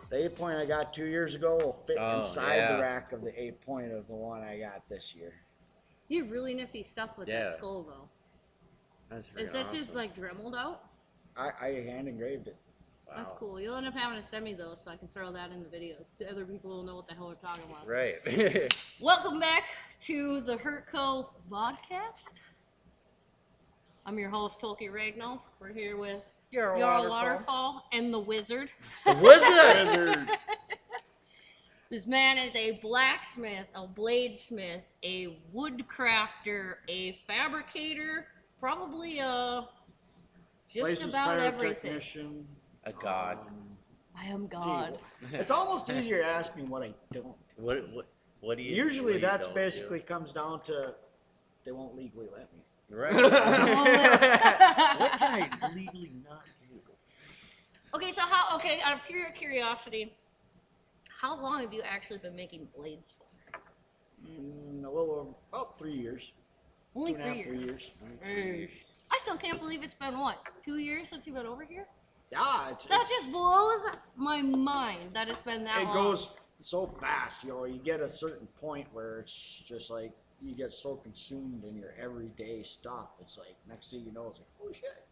The 8-point I got 2 years ago will fit inside the rack of the 8-point of the one I got this year. You have really nifty stuff with that skull, though. Is that awesome. Just like dremeled out? I hand engraved it. Wow. That's cool. You'll end up having to send me those so I can throw that in the videos. The other people will know what the hell we're talking about. Right. Welcome back to the Hurtco Vodcast. I'm your host, Tolkien Ragnall. We're here with Jarl Waterfowl and the Wizard. The Wizard! This man is a blacksmith, a bladesmith, a woodcrafter, a fabricator, probably just about everything. A god. I am God. See, it's almost easier to ask me what I don't. What do you? Usually that's basically comes down to they won't legally let me. Right. What can I legally not do? Okay, so out of pure curiosity, how long have you actually been making blades for? A little over, about 3 years. Only 3 years? 3 years. I still can't believe it's been, 2 years since you've been over here? Yeah, that just blows my mind that it's been that long. It goes so fast, you get a certain point where it's just like, you get so consumed in your everyday stuff. It's like, next thing you know, it's like, holy shit.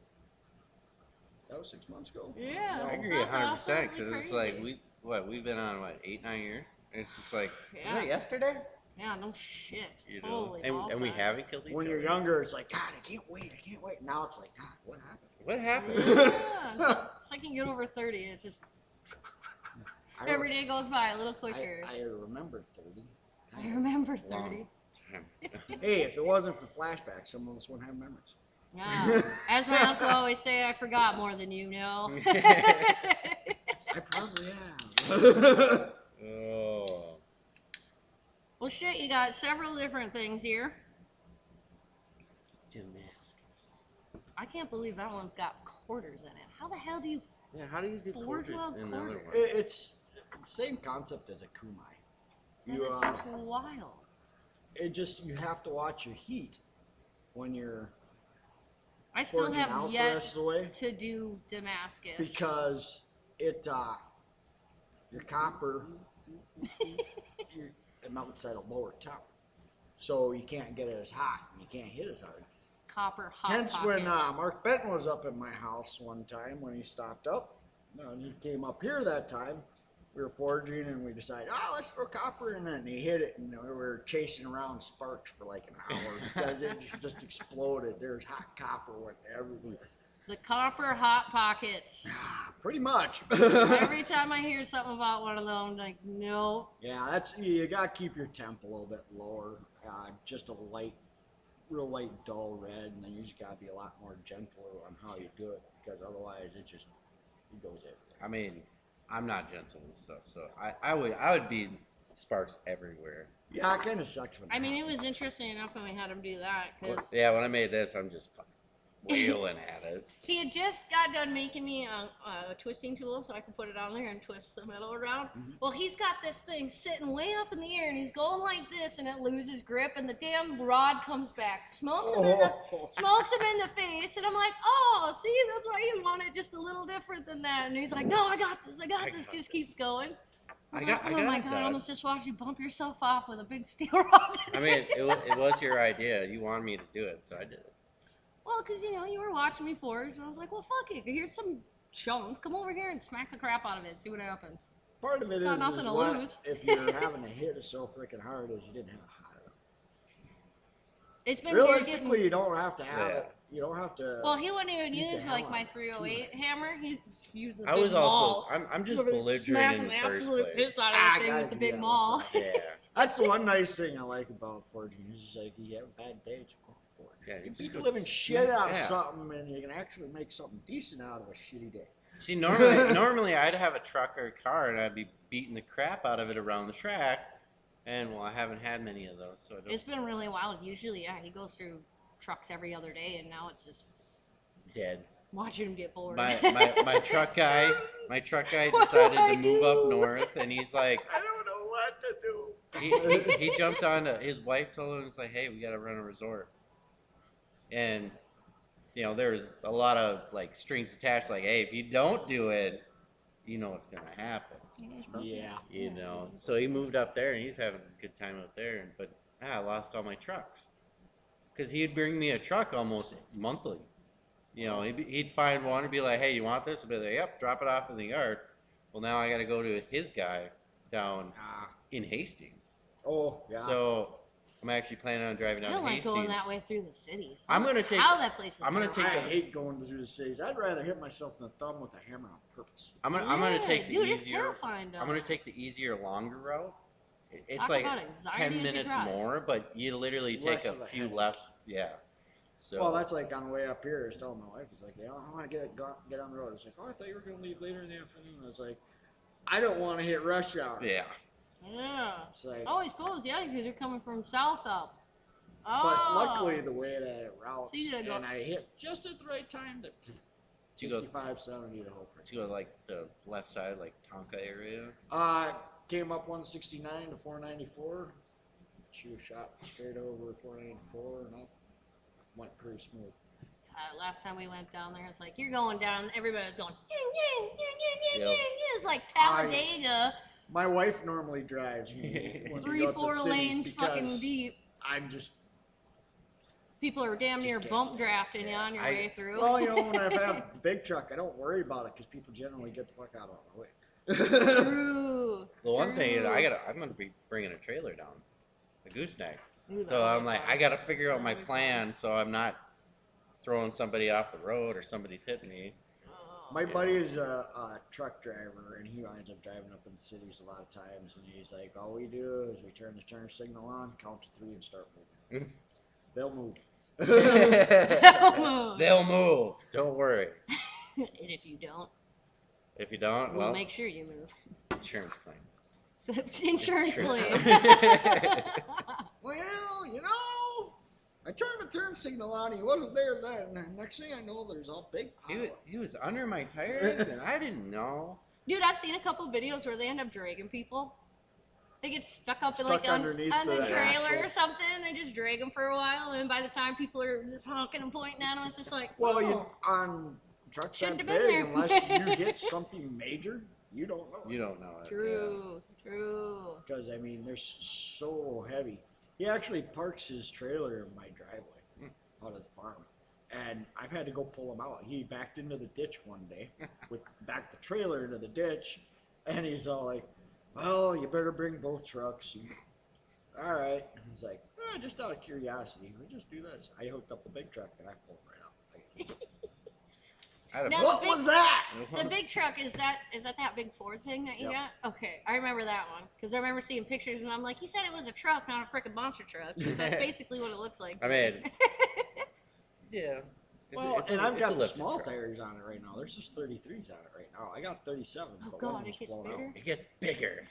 That was 6 months ago. Yeah. I agree 100% because it's like, we've been on, 8, 9 years? And it's just like, was it yesterday? Yeah, no shit. You know? And we haven't killed each other. When you're younger, it's like, God, I can't wait. Now it's like, God, what happened? What happened? Yeah. It's like you get over 30, it's just, every day goes by a little quicker. I remember 30. I remember 30. Hey, if it wasn't for flashbacks, some of us wouldn't have memories. As my uncle always say, I forgot more than you know. I probably have. Oh. Well, shit, you got several different things here. Damascus. I can't believe that one's got quarters in it. How the hell do you how do you do forge well in another one? It's the same concept as a kumai. It's just wild. You have to watch your heat when you're I still have yet to do Damascus. Because your copper it melts at a lower temp. So you can't get it as hot and you can't hit as hard. Copper hot Hence pocket. when Mark Benton was up in my house one time when he stopped up. And he came up here that time. We were forging and we decided, let's throw copper in it. And he hit it and we were chasing around sparks for like an hour because it just exploded. There's hot copper went everywhere. The copper hot pockets. Pretty much. Every time I hear something about one of them, I'm like, no. Yeah, you got to keep your temp a little bit lower. Just a real light dull red, and then you just got to be a lot more gentler on how you do it because otherwise it goes everywhere. I mean, I'm not gentle and stuff, so I would be sparks everywhere. Yeah, it kind of sucks when it was interesting enough when we had him do that. Cause yeah, when I made this, I'm just fucking wheeling at it. He had just got done making me a twisting tool so I could put it on there and twist the metal around. Mm-hmm. Well, he's got this thing sitting way up in the air and he's going like this and it loses grip and the damn rod comes back, smokes him in the face, and I'm like, see, that's why you want it just a little different than that. And he's like, no, I got this, just keeps going. I got oh my God, I almost just watched you bump yourself off with a big steel rod. I mean, it was your idea. You wanted me to do it, so I did it. Well, because, you were watching me forge, and I was like, well, fuck it. Here's some chunk. Come over here and smack the crap out of it. See what happens. Part of it is nothing to lose. If you're having to hit it so freaking hard as you didn't have a hot enough. It's been realistically, you don't have to have it. You don't have to. Well, he wouldn't even use my 308 hammer. He used the big maul. Also, I'm just belligerent in the first place. Piss out of that thing with the big maul. Yeah. That's the one nice thing I like about forging. It's just like you have a bad day, it's cool. Yeah, you beat the living shit out of something, and you can actually make something decent out of a shitty day. See, normally I'd have a truck or a car, and I'd be beating the crap out of it around the track. And I haven't had many of those, so I don't. It's been really wild. Usually, he goes through trucks every other day, and now it's just dead. Watching him get bored. My truck guy decided to move up north, and he's like, I don't know what to do. He jumped on. His wife told him, it's like, hey, we got to run a resort. And, there's a lot of, strings attached, like, hey, if you don't do it, you know what's gonna happen. Yeah. You know, so he moved up there and he's having a good time up there. But I lost all my trucks because he'd bring me a truck almost monthly. You know, he'd find one and be like, "Hey, you want this?" I'd be like, "Yep, drop it off in the yard." Well, now I got to go to his guy down in Hastings. Oh, yeah. So I'm actually planning on driving I down don't to like Hastings. going that way through the cities. I'm gonna take. How that place is. I'm gonna terrible. take I a- hate going through the cities. I'd rather hit myself in the thumb with a hammer on purpose. I'm gonna take the Dude, it's easier. terrifying. Though. I'm gonna take the easier, longer route. It's Talk like about anxiety 10 as you minutes drive. more, but you literally take Less a of a few headache. lefts. Yeah. So. Well, that's like on the way up here. I was telling my wife, "It's like, yeah, I want to get on the road." It's like, "Oh, I thought you were going to leave later in the afternoon." I was like, "I don't want to hit rush hour." Yeah. Yeah. It's like, Oh, I suppose, yeah, because you're coming from south up. Oh. but luckily the way that it routes, So you gotta go- and I hit just at the right time, that You go. 65, 70 to Hope. To go like the left side, like Tonka area. Came up 169 to 494. She was shot straight over 494 and up. Went pretty smooth. Last time we went down there, it's like you're going down. Everybody was going, yang, yang, yang, yang, yang, Yep. yang. It's like Talladega, My wife normally drives me when we go up to 3-4 cities lanes, because fucking deep. I'm just People are damn near Just bump gets- drafting you on your way through. well, you know, when I have a big truck, I don't worry about it because people generally get the fuck out of my way. True. The one thing is, True. I'm gonna be bringing a trailer down, a gooseneck. Ooh, So that'll I'm be like, fun. I gotta figure out my That'll be fun. plan so I'm not throwing somebody off the road or somebody's hitting me. Oh. My buddy is a truck driver, and he winds up driving up in the cities a lot of times. And he's like, "All we do is we turn the turn signal on, count to 3, and start moving. They'll move." They'll move. Don't worry. And if you don't, If you don't, we'll well, make sure you move. insurance claim. So, insurance claim. Well, you know, I turned the turn signal on. He wasn't there then. And next thing I know, there's a big pile. He was under my tires and I didn't know. Dude, I've seen a couple videos where they end up dragging people. They get stuck up in Stuck like on underneath the the trailer axle. or something, and they just drag them for a while. And by the time people are just honking and pointing at them, it's just like, Well, oh. you on trucks Shouldn't that have been big, there. unless you hit something major, you don't know. You don't know it. True, true. Because I mean, they're so heavy. He actually parks his trailer in my driveway out of the farm, and I've had to go pull him out. He backed into the ditch one day, backed the trailer into the ditch, and he's all like, "Well, you better bring both trucks." And, all right. And he's like, "Just out of curiosity, we just do this." I hooked up the big truck and I pulled right out. I had a Now, What the big- was that? The big truck, is that big Ford thing that you Yep. got? Okay, I remember that one because I remember seeing pictures and I'm like, you said it was a truck, not a freaking monster truck. 'Cause that's basically what it looks like. I mean, yeah. Well, and I've got the lifted small truck. tires on it right now. There's just 33s on it right now. I got 37. Oh but God, one it was gets blown bigger. out. It gets bigger.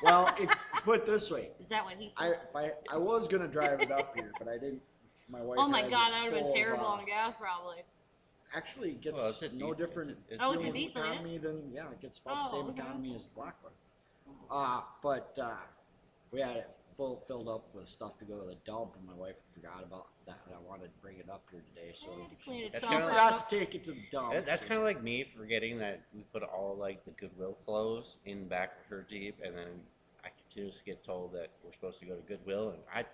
Well, put it this way. Is that what he said? I was gonna drive it up here, but I didn't. My wife. Oh my has God, it that would have full been of, terrible on gas probably. Actually, it gets Well, it's a no diesel. different Oh, it's a fuel diesel, yeah? economy than it gets about the Oh, same okay. economy as the black one. But we had it filled up with stuff to go to the dump, and my wife forgot about that. And I wanted to bring it up here today, so I had to clean That's itself kinda forgot up. to take it to the dump. That's kind of like me forgetting that we put all like the Goodwill clothes in the back of her Jeep, and then I continuously get told that we're supposed to go to Goodwill, and I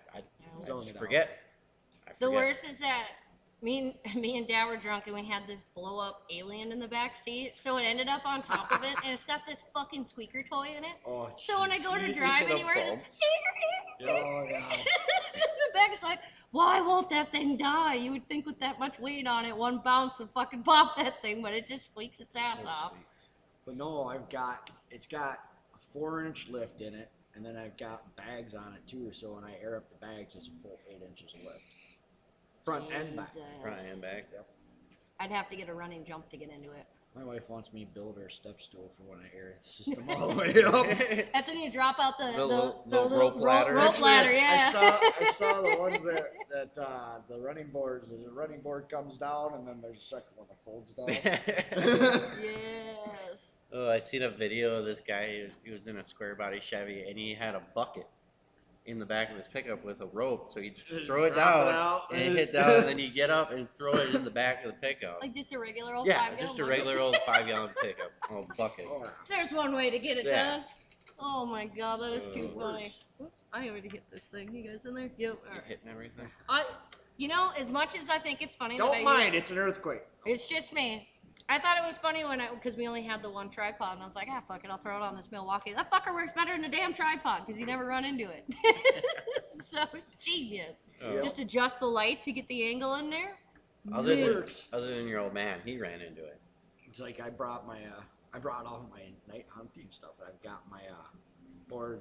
Zone just it out. forget. I The forget. worst is that me and Dad were drunk and we had this blow up alien in the back seat, so it ended up on top of it, and it's got this fucking squeaker toy in it. Oh, So when I go to Jeez. drive The anywhere, it's bumps. just Oh, God. the back is like, why won't that thing die? You would think with that much weight on it, one bounce would fucking pop that thing, but it just squeaks its ass So off. sweet. But no, it's got a 4-inch lift in it, and then I've got bags on it too. So when I air up the bags, it's a full 8 inches of lift, front and back. Jesus. Front and back. I'd have to get a running jump to get into it. My wife wants me to build her a step stool for when I air the system all the way up. That's when you drop out the little rope ladder. Rope ladder, yeah. I saw the ones that the running boards. The running board comes down, and then there's a second one that folds down. Yes. Oh, I seen a video of this guy. He was in a square body Chevy, and he had a bucket in the back of his pickup with a rope, so he'd Just throw it drop it down out. and hit down, and then you get up and throw it in the back of the pickup. Like just a regular old Yeah, 5-gallon just a bucket? regular old 5-gallon pickup, oh bucket. Oh, There's one way to get it Yeah. done. Oh my god, that is too Oh. funny. Oops, I already hit this thing. You guys in there? Yep. All You right. hitting everything? You know, as much as I think it's funny that don't I mind, use, it's an earthquake. it's just me. I thought it was funny because we only had the one tripod, and I was like, fuck it, I'll throw it on this Milwaukee. That fucker works better than a damn tripod because you never run into it. So it's genius. Oh. Just adjust the light to get the angle in there. Other Works. than your old man, he ran into it. It's like I brought all my night hunting stuff. I've got my Borg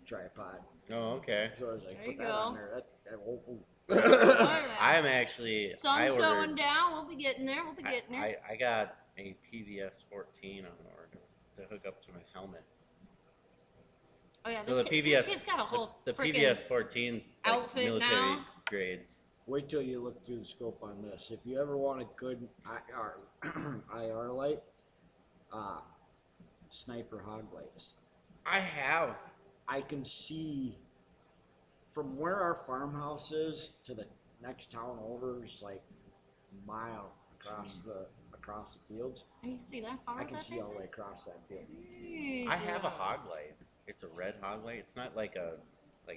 tripod. Oh, okay. So I was like, There put you that go. on there. That won't move. All right. I'm actually. Sun's I going ordered, down. We'll be getting there. We'll be getting there. I got a PVS 14 on order to hook up to my helmet. Oh yeah, So the this PVS, kid's got a whole the frickin' PVS 14's like outfit military now. grade. Wait till you look through the scope on this. If you ever want a good IR light, sniper hog lights. I have. I can see from where our farmhouse is to the next town over is like a mile across the fields. You can see that far I with can that see thing? all the way across that field. I have a hog light. It's a red hog light. It's not like a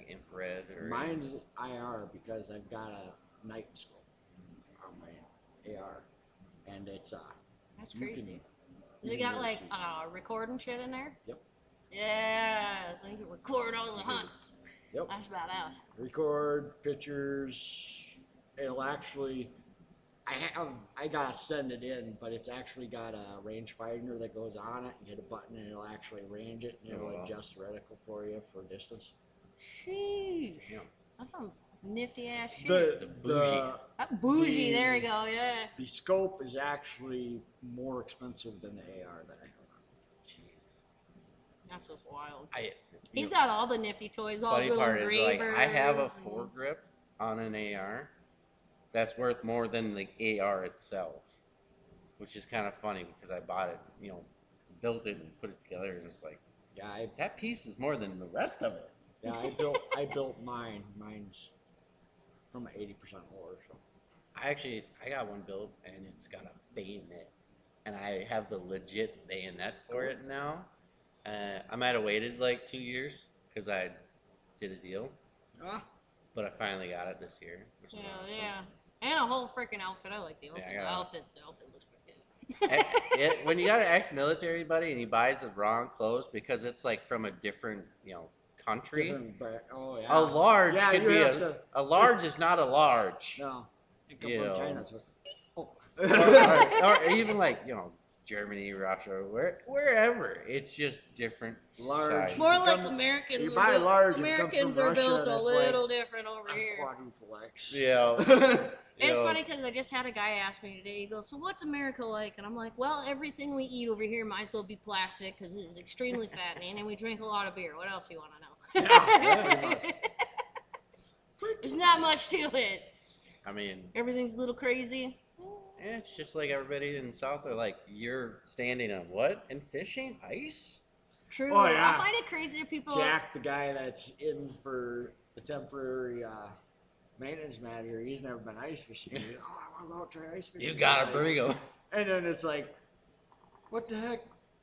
infrared or. Mine's IR because I've got a night scope on my AR, and it's That's you crazy. can- Does you it can got really like see. recording shit in there? Yep. Yeah, so you can record all the hunts. Yep. That's badass. Record pictures. It'll actually. I gotta send it in, but it's actually got a rangefinder that goes on it. You hit a button and it'll actually range it, and it'll Oh, wow. adjust the reticle for you for distance. Sheesh. Yeah. That's some nifty ass shit. The bougie. Bougie, the- there we go, yeah. the scope is actually more expensive than the AR that I have. That's just wild. I. He's got all the nifty toys, all Funny his little part is like engravers. I have a and- foregrip on an AR that's worth more than the AR itself, which is kind of funny because I bought it, built it and put it together, and it's like Yeah, that piece is more than the rest of it. I built mine. Mine's from 80% ore. So I got one built and it's got a bayonet, and I have the legit bayonet for it now. I might have waited like 2 years because I did a deal, but I finally got it this year. Which is awesome. Yeah. And a whole freaking outfit. I like the outfit. Yeah, I got The outfit looks pretty good. When you got an ex-military buddy and he buys the wrong clothes because it's like from a different, country, different oh yeah. a large Yeah, could you be have to- a large is not a large, No, it come You from know. China. So oh. or even like Germany, Russia, wherever. It's just different. Large. size. More You like come- Americans. you are buy built- large, it comes Americans from are Russia, built and a it's little different over I'm here. quadruple X. Yeah. It's funny because I just had a guy ask me today. He goes, "So what's America like?" And I'm like, "Well, everything we eat over here might as well be plastic because it is extremely fattening, and we drink a lot of beer. What else do you want to know?" Yeah, There's not much to it. I mean, Everything's a little crazy. it's just like everybody in the South are like, you're standing on what? And fishing? Ice? True. Oh, yeah. I find it crazy that people. Jack, the guy that's in for the temporary maintenance manager, he's never been ice fishing. He's like, I want to go out try ice fishing. You gotta It's like- bring them. And then it's like, what the heck?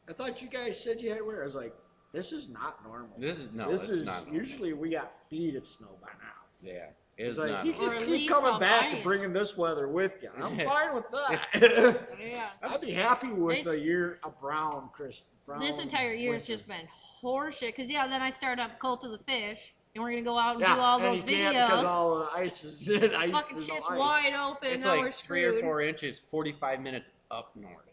I thought you guys said you had where? I was like, this is not normal. This is This it's is not normal. usually we got feet of snow by now. Yeah, it's It's like not. you normal. Or just at keep least coming some back ice. and bringing this weather with you. I'm fine with that. Yeah. I'd be happy with It's- a brown, crisp brown. This entire year has winter. just been horseshit. Because yeah, then I started up Cult of the Fish, and we're gonna go out and Yeah, do all and those you can't because videos. all the ice is ice. Fucking there's no shit's ice. wide open. It's now like we're 3 or screwed. 4 inches, 45 minutes up north.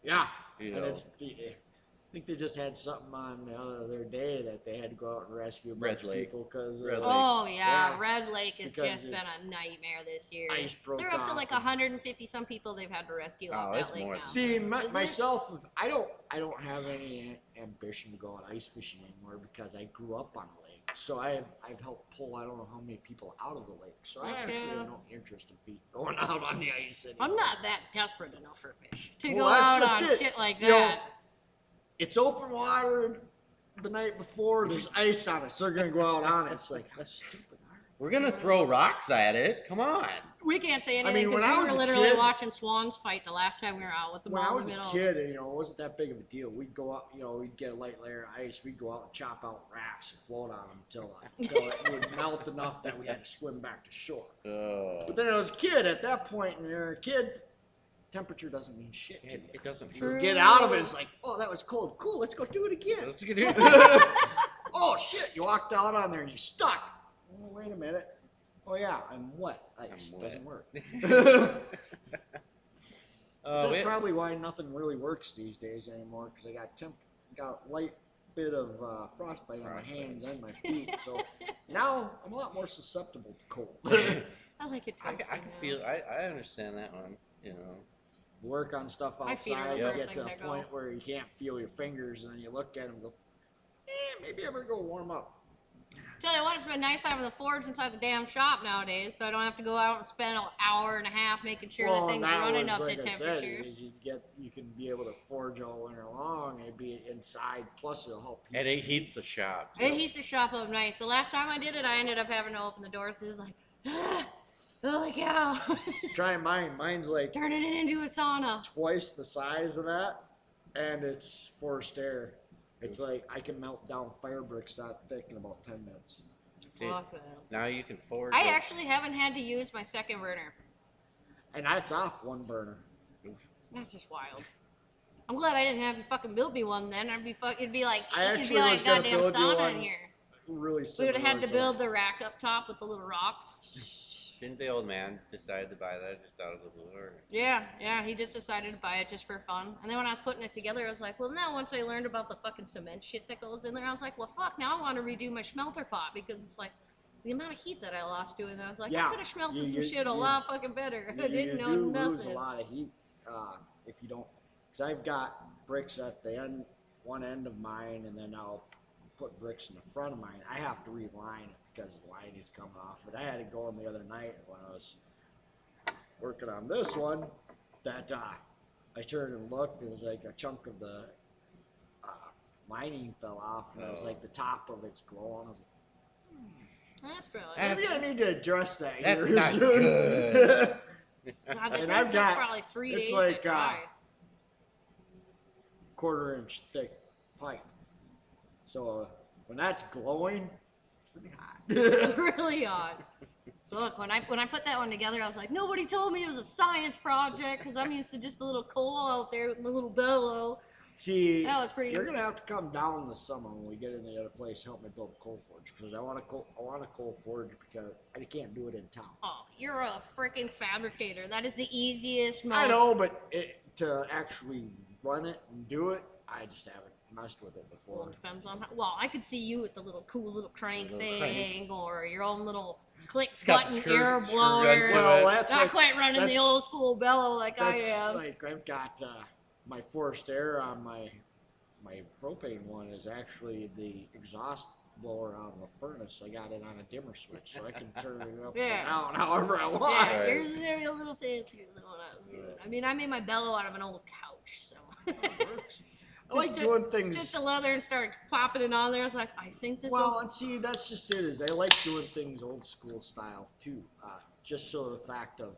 Yeah, You and know. I think they just had something on the other day that they had to go out and rescue a Red bunch of Lake. people because Red Lake. Oh yeah, Yeah. Red Lake has Because just it- been a nightmare this year. ice broke They're up to off like and- 150 some people they've had to rescue Oh, off it's that lake more now. than- See, Is it? myself, I don't have any ambition to go on ice fishing anymore because I grew up on a lake. So I've helped pull I don't know how many people out of the lake. So I actually Okay. have no interest in going out on the ice anymore. I'm not that desperate enough for fish to Well, go that's out just on it. shit like You know, that. It's open water. the night before. There's ice on it, so they're gonna go out on it. It's like, how stupid are We're gonna throw rocks at it. Come on. We can't say I anything mean, because when I we was were a literally kid- watching swans fight the last time we were out with them When I all in was the a middle. kid, it wasn't that big of a deal. We'd go out, we'd get a light layer of ice. We'd go out and chop out rafts and float on them until it would melt enough that we had to swim back to shore. But then I was a kid. At that point, when you're a kid, temperature doesn't mean shit to you. It doesn't. True. You get out of it, it's like, oh, that was cold. Cool, let's go do it again. Let's get it. Oh shit, you walked out on there and you stuck. Oh, wait a minute. Oh yeah, I'm wet. Ice I'm doesn't wet. work. Oh, That's probably why nothing really works these days anymore, because I got light bit of frostbite on my hands and my feet. So now I'm a lot more susceptible to cold. I like it I toasting. can feel. I understand that one. You know. Work on stuff My feet are outside, the you first get to a things I go. point where you can't feel your fingers, and then you look at them and go, maybe I better go warm up. Tell you what, it's been nice having the forge inside the damn shop nowadays, so I don't have to go out and spend an hour and a half making sure that things are running up to temperature. You can be able to forge all winter long and be inside. Plus, it'll help you. And it heats the shop. It heats the shop up nice. The last time I did it, I ended up having to open the doors. So it was like, holy cow! Try mine. Mine's like Turning it into a sauna. twice the size of that, and it's forced air. It's like I can melt down fire bricks that thick in about 10 minutes. See, Fuck that. now you can forge. I it. actually haven't had to use my second burner. And that's off one burner. That's just wild. I'm glad I didn't have you fucking build me one then. It'd be like I it'd be actually like was a gonna goddamn build you sauna one. in here. Really We similar would have had to to build that. the rack up top with the little rocks. Didn't the old man decide to buy that just out of the blue? Or? Yeah, he just decided to buy it just for fun. And then when I was putting it together, I was like, well, now once I learned about the fucking cement shit that goes in there, I was like, well, fuck, now I want to redo my smelter pot because it's like the amount of heat that I lost doing that. I was like, Yeah, I could have smelted you- some you- shit a you- lot fucking better. I didn't know do nothing. lose a lot of heat if you don't. Because I've got bricks at the end, one end of mine, and then I'll put bricks in the front of mine. I have to reline it because the line is coming off. But I had to go in the other night when I was working on this one that I turned and looked. It was like a chunk of the lining fell off, and it was Oh. like the top of it's glowing. I was like, That's probably. That's- maybe I need to address that. That's here not soon. good. God, that and thing I've took got- probably 3 it's days like, to dry. quarter-inch thick pipe. So when that's glowing, it's really hot. It's really odd. Look, when I put that one together, I was like, nobody told me it was a science project because I'm used to just a little coal out there with my little bellow. See, That was pretty- you're gonna have to come down this summer when we get in the other place and help me build a coal forge because I want a coal forge because I can't do it in town. Oh, you're a freaking fabricator. That is the easiest, most. I know, but to actually run it and do it, I just haven't messed with it Well, before. it depends on how. Well, I could see you with the little cool little crank Little thing or your own little click got the button screw- air screw blower. gun to Well, it. that's Not like, quite running the that's- old school bellow like I that's am. like I've got my forced air on my propane one is actually the exhaust blower on the furnace. I got it on a dimmer switch, so I can turn it up Yeah. and down however I want. Yeah, Right. yours is maybe a little fancier than what I was doing. I mean, I made my bellow out of an old couch, so. I like Just doing took things. the leather and started popping it on there. I was like, I think this Well, will. and see, that's just it. Is I like doing things old school style too, just so the fact of,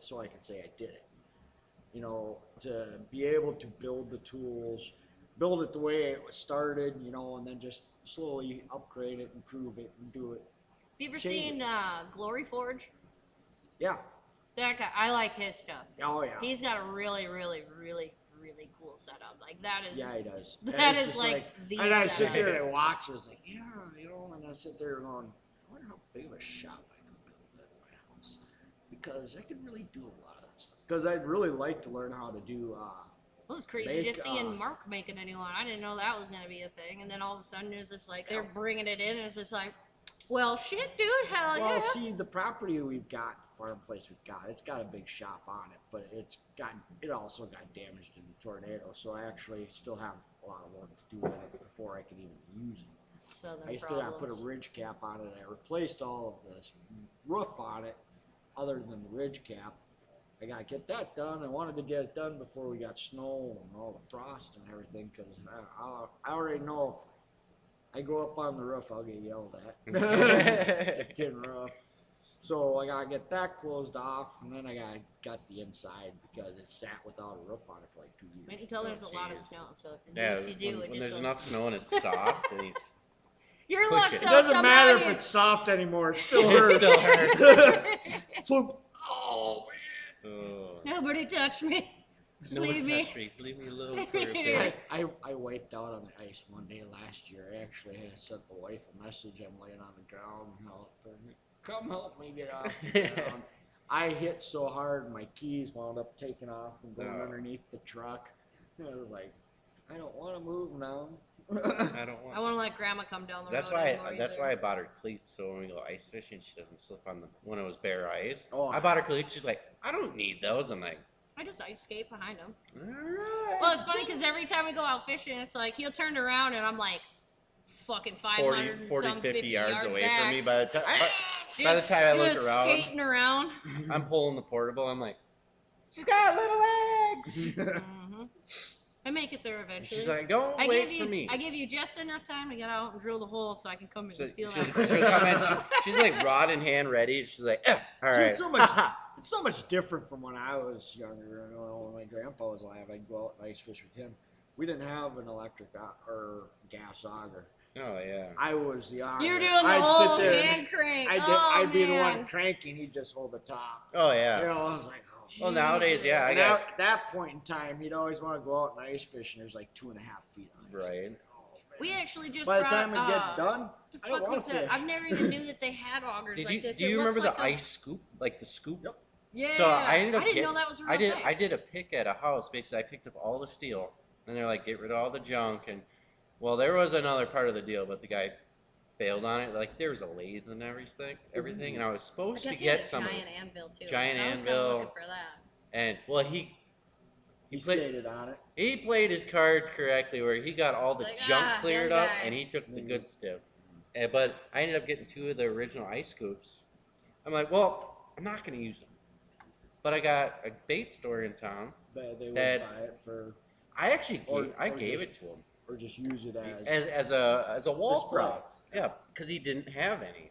so I can say I did it. You know, to be able to build the tools, build it the way it was started, you know, and then just slowly upgrade it, improve it, and do it. Have you ever change seen Glory Forge? Yeah. That guy, I like his stuff. Oh yeah. He's got a really, really, really, really cool setup. Like that is. Yeah, he does. That And it's is just like the And I sit setup. there and watch. I was like, yeah, you know, and I sit there going, I wonder how big of a shop I can build at my house because I can really do a lot of that stuff. Because I'd really like to learn how to do. It was crazy Make, just seeing Mark making a new one. I didn't know that was gonna be a thing, and then all of a sudden it's just like they're bringing it in, and it's just like, well, shit, dude, hell Well, yeah. see, the property we've got, the farm place we've got, it's got a big shop on it, but it also got damaged in the tornado. So I actually still have a lot of work to do with it before I can even use it. Southern I still got to put a problems. ridge cap on it. I replaced all of this roof on it, other than the ridge cap, I gotta get that done. I wanted to get it done before we got snow and all the frost and everything, because I already know if I go up on the roof, I'll get yelled at. The tin roof. So I gotta get that closed off, and then I got the inside because it sat without a roof on it for like 2 years. Wait until there's a lot of jeez. snow. So the Yeah, least you do, when it just there's goes. enough snow and it's soft, and you You're push lucky. it. It doesn't matter if it's soft anymore. It still it hurts. still hurts. Floop. Oh man. Oh. Nobody touch me. No one Leave me. touch me. Leave me alone for a bit. I wiped out on the ice one day last year. I actually had sent the wife a message. I'm laying on the ground. Come help me get off the ground. I hit so hard, my keys wound up taking off and going underneath the truck. And I was like, I don't want to move now. I don't want. I want to let Grandma come down the That's road why. anymore That's either. why I bought her cleats, so when we go ice fishing, she doesn't slip on the when it was bare ice. Oh, I bought her cleats. She's like, I don't need those. I'm like, I just ice skate behind him. all right. Well, it's funny because every time we go out fishing, it's like he'll turn around and I'm like fucking 500 40, 50 yards away back. from me. By the time I look just around, skating around. I'm pulling the portable. I'm like, she's got little legs. hmm I make it there eventually. She's like, don't I wait give for you, me. I give you just enough time to get out and drill the hole so I can come in So and steal she'll, that. she'll come in. She's like rod in hand ready. She's like, all See, right. it's so much different from when I was younger. You know, when my grandpa was alive, I'd go out and ice fish with him. We didn't have an electric or gas auger. Oh yeah. I was the auger. You're doing the I'd whole sit there hand crank. I'd be the one man. cranking. He'd just hold the top. Oh yeah. You know, I was like, oh. Well, nowadays, yeah, I And got at that point in time, he'd always want to go out and ice fish, and there's like 2.5 feet on it. right. Oh, man. We actually just By the brought, time we get done, the I don't fuck want was to that? fish. I've never even knew that they had augers Did like you this. do you It looks remember the like ice scoop, like the scoop? Yep. Yeah. So I ended up didn't know that was a real thing. I did a pick at a house. Basically, I picked up all the steel, and they're like, get rid of all the junk. And well, there was another part of the deal, but the guy failed on it. Like there was a lathe and everything, and I was I supposed to guess he had get a some. giant anvil too. Giant so I was kinda anvil. looking for that. And well, he He played skated on it. he played his cards correctly, where he got all the Like, junk cleared young up, guy. and he took the good stuff. But I ended up getting 2 of the original ice scoops. I'm like, well, I'm not gonna use them. But I got a bait store in town. They would That- buy it for, I actually Or- gave just it to him or just use it as as a wall display. prop. Yeah, because he didn't have any.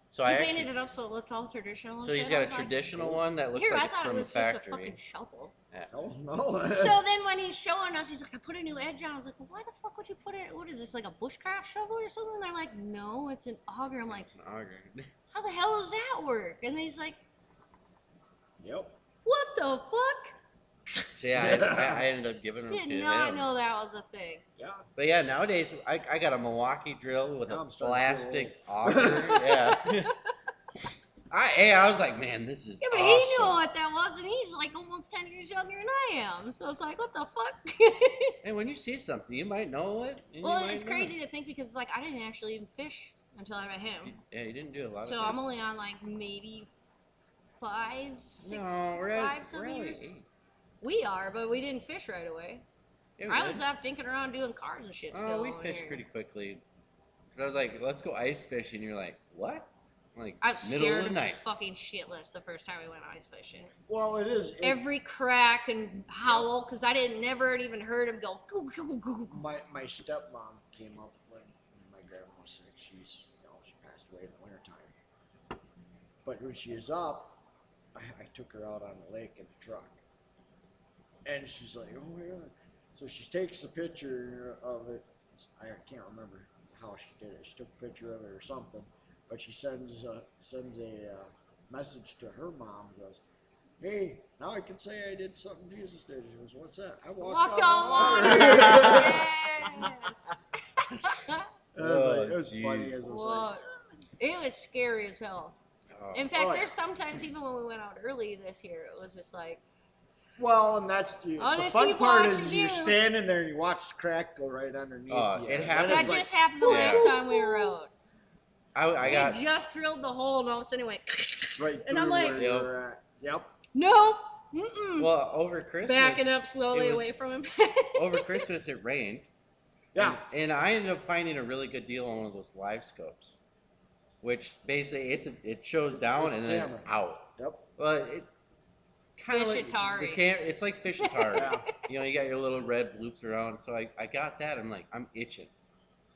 So He I painted actually it up so it looked all traditional. And so he's shit. got I a was like, traditional one that looks Here, like I it's thought it from the was just a factory. fucking shovel. Oh no. So then when he's showing us, he's like, I put a new edge on. I was like, well, why the fuck would you put it? What is this, like a bushcraft shovel or something? They're like, no, it's an auger. I'm like, It's an auger. how the hell does that work? And then he's like, Yep. what the fuck? So yeah, I ended up giving them Did to not him. know that was a thing. Yeah. But yeah, nowadays I got a Milwaukee drill with Now a I'm starting to plastic auger. Yeah. I was like, man, this is Yeah, but awesome. he knew what that was, and he's like almost 10 years younger than I am. So it's like, what the fuck? Hey, when you see something, you might know it. And Well, you might it's not. crazy to think because like I didn't actually even fish until I met him. Yeah, you didn't do a lot So of I'm things. only on like maybe 5, 6, No, we're 5, at 7 8. years. We are, but we didn't fish right away. Yeah, I we was did. out dinking around doing cars and shit still. Oh, we over fished here. pretty quickly. 'Cause I was like, let's go ice fishing. You're like, what? I'm like, I was middle of scared the night. fucking shitless the first time we went ice fishing. Well, it is. Every crack and howl because I didn't never even heard him go. Goo, goo, goo. My stepmom came up when my grandma was sick. She passed away in the wintertime. But when she was up, I took her out on the lake in the truck. And she's like, oh my God. So she takes a picture of it. I can't remember how she did it. She took a picture of it or something. But she sends a message to her mom. Goes, hey, now I can say I did something Jesus did. She goes, what's that? I Walked on on water. water. Yes. It was Oh, funny geez. as it was Whoa. like, It was scary as hell. Oh. In fact, Oh, yeah. there's sometimes even when we went out early this year, it was just like, well, and that's the just fun keep part watching is you. you're standing there and you watch the crack go right underneath Oh, you. it And happens then that it's like, just happened the Yeah. last time we were out. I got We just drilled the hole and all of a sudden it went, right and I'm through like- where Yep. you're at. Yep. no, mm-mm. well over Christmas. Backing up slowly it was- away from him. Over Christmas, it rained. Yeah. And I ended up finding a really good deal on one of those live scopes, which basically it shows down It's and a then camera. out. Yep. Well, it Kinda Fish like, Atari. it's like fish atari. Yeah. You know, you got your little red bloops around. So I got that. I'm like, I'm itching.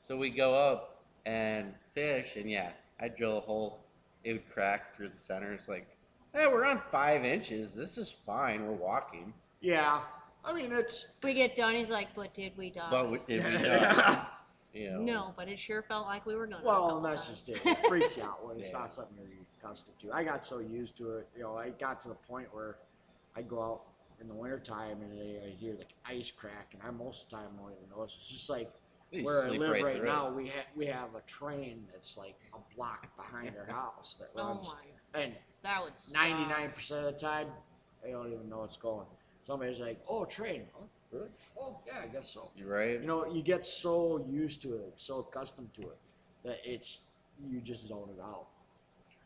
So we go up and fish, and yeah, I drill a hole. It would crack through the center. It's like, hey, we're on 5 inches. This is fine. We're walking. Yeah. I mean, it's. We get done. He's like, "But did we die?" But did we Yeah. You know, No, but it sure felt like we were gonna. Well, a and couple that's times. just it. It freaks you out when it's Yeah. not something you're accustomed to. I got so used to it. You know, I got to the point where I go out in the wintertime and I hear the ice crack, and I most of the time don't even notice. It's just like you where I sleep live right through now. it. We have a train that's like a block behind our house that Oh runs, my, and that would suck. 99% of the time they don't even know it's going. Somebody's like, "Oh, train." Oh, really? Oh, yeah, I guess so. You right? You know, you get so used to it, so accustomed to it, that you just zone it out.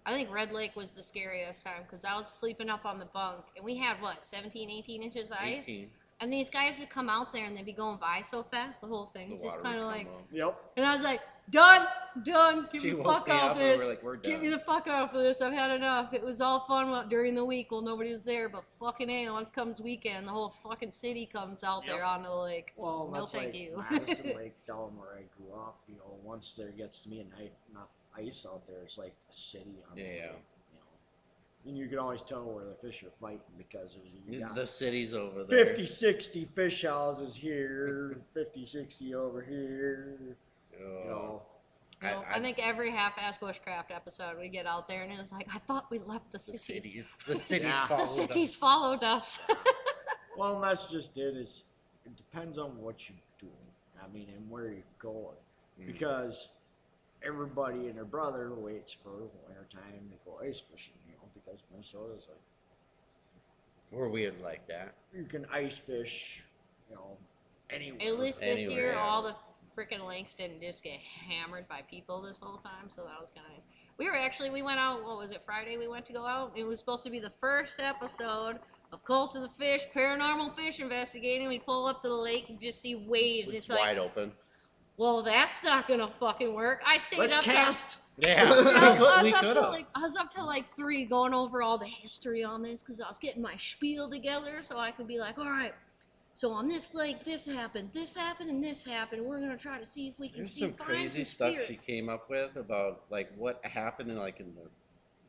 I think Red Lake was the scariest time because I was sleeping up on the bunk and we had what 17, 18 inches of ice, 18. and these guys would come out there and they'd be going by so fast. The whole thing The was just water kind of would like, come up. Yep. and I was like, done, get She me the woke fuck me off up and this. we're like, we're Get me done. the fuck off of this. I've had enough. It was all fun during the week while nobody was there, but fucking A, once comes weekend, the whole fucking city comes out there Yep. on the lake. Well, No, that's thank like you. Madison Lake down where I grew up. You know, once there gets to be enough ice out there, it's like a city on the Yeah. lake. You know, and you can always tell where the fish are fighting because you got The city's over there. 50, 60 fish houses here, 50, 60 over here. You know, You know, I think every half-ass bushcraft episode we get out there and it's like, I thought we left the the cities. cities Yeah. followed The cities followed us. well, and that's just it. It depends on what you're doing. I mean, and where you're going, Mm. because everybody and their brother waits for winter time to go ice fishing. You know, because Minnesota's like We're weird like that. you can ice fish. You know, anywhere. At least this Anywhere, year, yeah. all the freaking lakes didn't just get hammered by people this whole time, so that was kind of nice. We went out, what was it, Friday we went to go out? It was supposed to be the first episode of Cult of the Fish, Paranormal Fish Investigating. We pull up to the lake and just see waves. It's It's like, wide open. well, that's not gonna fucking work. I stayed Let's up cast. Yeah, I we was could have. I was up till like 3 going over all the history on this because I was getting my spiel together so I could be like, all right, so on this lake, this happened, and this happened. We're gonna try to see if we can There's some find crazy some stuff spirits. she came up with about like what happened in like in the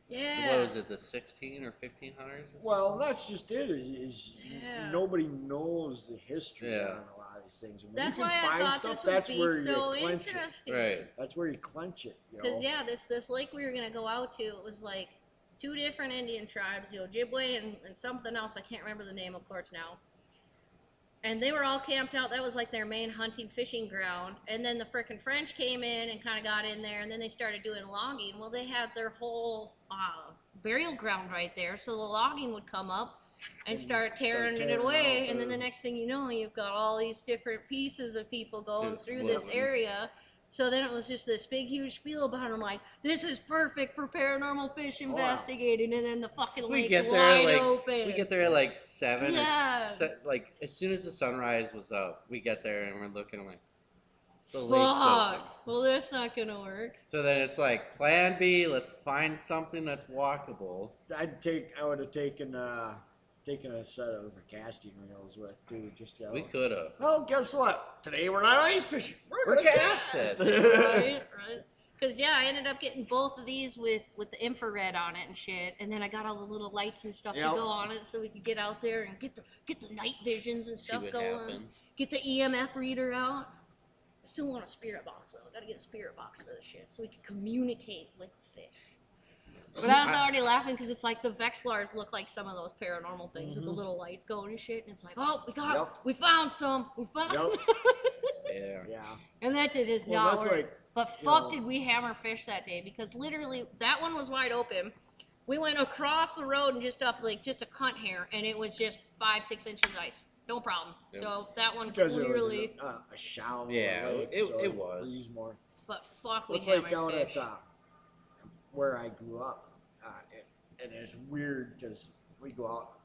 Yeah. what was it, the 16 or 1500s? Well, that's just it. Is Yeah. nobody knows the history Yeah. on a lot of these things. And when That's you can why I find thought stuff, this would that's be where so you clench interesting. Right. That's where you clench it. You know? Because yeah, this lake we were gonna go out to, it was like 2 different Indian tribes, the Ojibwe and something else. I can't remember the name, of course, now. And they were all camped out. That was like their main hunting fishing ground. And then the frickin' French came in and kind of got in there, and then they started doing logging. Well, they had their whole burial ground right there, so the logging would come up and And start tearing start it tearing away. out And then the the- next thing you know, you've got all these different pieces of people going Just through this flipping. area. So then it was just this big, huge spiel about them, like, this is perfect for paranormal fish wow. investigating, and then the fucking We lake's get there wide like open. we get there at like 7 Yeah. like as soon as the sunrise was up, we get there and we're looking like the lake's open. Fuck. Well, that's not gonna work. So then it's like plan B, let's find something that's walkable. I would have taken a set of casting reels with too. Just We could have. Well, guess what? Today we're not ice fishing. We're gonna casting. Right. Because yeah, I ended up getting both of these with the infrared on it and shit, and then I got all the little lights and stuff Yep. to go on it, so we could get out there and get the night visions and See stuff what going. happens. Get the EMF reader out. I still want a spirit box though. Gotta get a spirit box for this shit so we can communicate with the fish. But I was already laughing because it's like the Vexlars look like some of those paranormal things with the Mhm. little lights going and shit. And it's like, oh, Yep. we found some. We found Yep. some. Yeah. Yeah. And that did just Well, not that's work. like, But you fuck, know- did we hammer fish that day? Because literally, that one was wide open. We went across the road and just up like just a cunt hair, and it was just 5-6 inches ice. No problem. Yep. So that one because clearly. it was a shallow Yeah, lake, it so was. freeze more. But fuck, we It's like hammered down fish. at where I grew up, and it's weird because we go out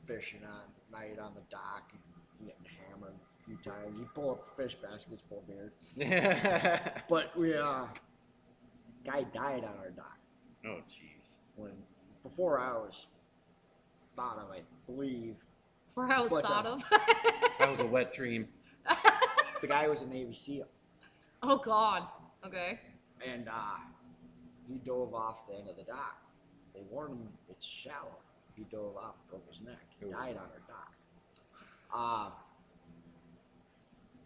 fishing on night on the dock and getting hammered a few times. You pull up the fish baskets full of beer, but we guy died on our dock Oh jeez. when before I was thought of, I believe. Or how it was But, thought of. That was a wet dream. The guy was a Navy SEAL, Oh God. Okay. and he dove off the end of the dock. They warned him it's shallow. He dove off, broke his neck. He died on our dock.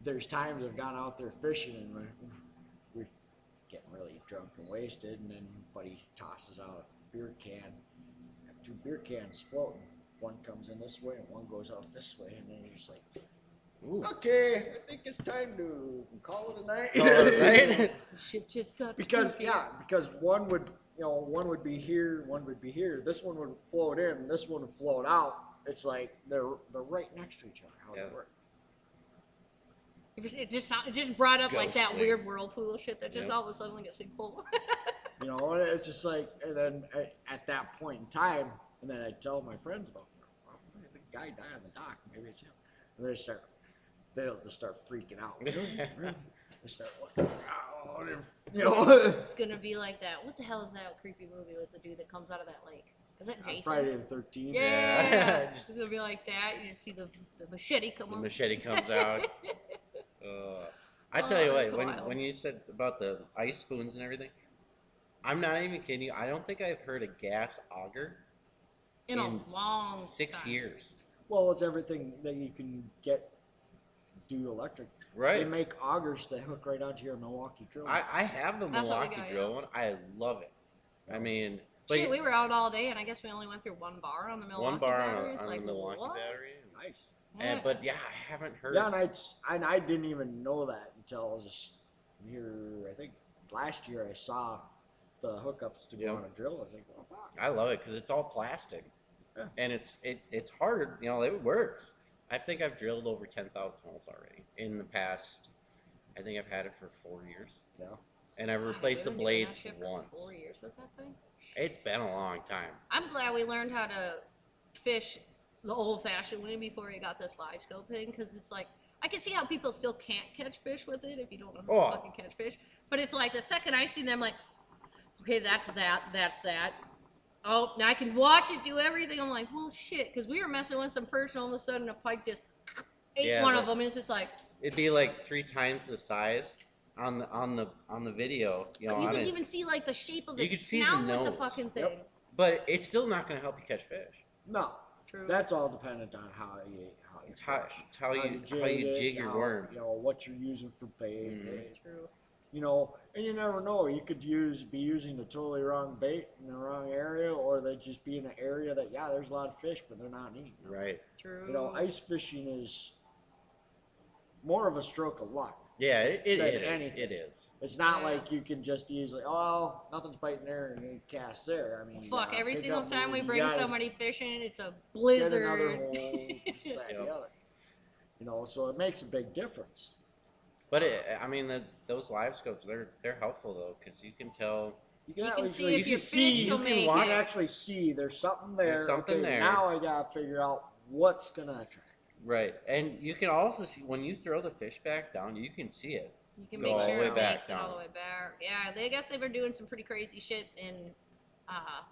There's times I've gone out there fishing and we're getting really drunk and wasted, and then buddy tosses out a beer can. I have 2 beer cans floating. One comes in this way and one goes out this way, and then you're just like, Ooh. okay, I think it's time to call it a night. Right? Shit just got Because spooky. because one would be here, one would be here. This one would float in, this one would float out. It's like they're right next to each other. How does it Yeah. work? It just brought up like that Ghostly. weird whirlpool shit that just Yep. all of a sudden gets full. You know, and it's just like, and then at that point in time, and then I tell my friends about, well, the guy died on the dock. Maybe it's him. And they'll just start freaking out. They start looking around, and, you know. It's gonna be like that. What the hell is that creepy movie with the dude that comes out of that lake? Is that Jason? Friday the 13th. Yeah. It's gonna be like that. You just see the machete come The up. machete comes out. I tell you that's what, wild. when you said about the ice spoons and everything, I'm not even kidding you. I don't think I've heard a gas auger in a in long 6 time. years. Well, it's everything that you can get do electric. They Right. make augers that hook right onto your Milwaukee drill. I have the That's what we Milwaukee got, drill one. I love it. I mean, but Shit, we were out all day, and I guess we only went through one bar on the Milwaukee one bar battery. on, It's on like, the Milwaukee what? battery. Nice. And, but yeah, I haven't heard. Yeah, and I didn't even know that until I was just here. I think last year I saw the hookups to go Yep. on a drill. I was like, well, fuck. I love it because it's all plastic, Yeah. and it's hard. You know, it works. I think I've drilled over 10,000 holes already in the past. I think I've had it for 4 years, Yeah. and I've God, replaced the we've been doing blades that shit for once. 4 years with that thing. It's been a long time. I'm glad we learned how to fish the old-fashioned way before we got this live scope thing, because it's like I can see how people still can't catch fish with it if you don't know how to fucking catch fish. But it's like the second I see them, like, okay, that's that. Oh, now I can watch it do everything. I'm like, well, shit, because we were messing with some perch, and all of a sudden a pike just ate Yeah, one but- of them, and it's just like. It'd be like 3 times the size on the video. You know, But you on can it. even see like the shape of You its can see the snout with the nose. fucking thing. Yep. But it's still not going to help you catch fish. No, True. that's all dependent on how you It's how fish. you it, jig your how, worm. You know what you're using for bait. Mhm. True. You know, and you never know. You could be using the totally wrong bait in the wrong area, or they just be in an area that there's a lot of fish, but they're not eating. Right. True. You know, ice fishing is more of a stroke of luck. Yeah, Than anything. it is. It's not Yeah. like you can just easily, oh, nothing's biting there, and you cast there. I mean, you Fuck, gotta every pick single up time we moves, you bring gotta somebody fishing, it's a get another blizzard. hole, this, that, and the Yep. other. You know, so it makes a big difference. But I mean, those live scopes, they're helpful though, because you can tell. You can, You can see actually if your see, fish you will can make watch, it. actually see there's something there. There's something okay, there. Now I gotta figure out what's gonna attract. Right, and you can also see when you throw the fish back down, you can see it. You can Go make all the sure way it back makes it all down. the way back. Yeah, I guess they were doing some pretty crazy shit in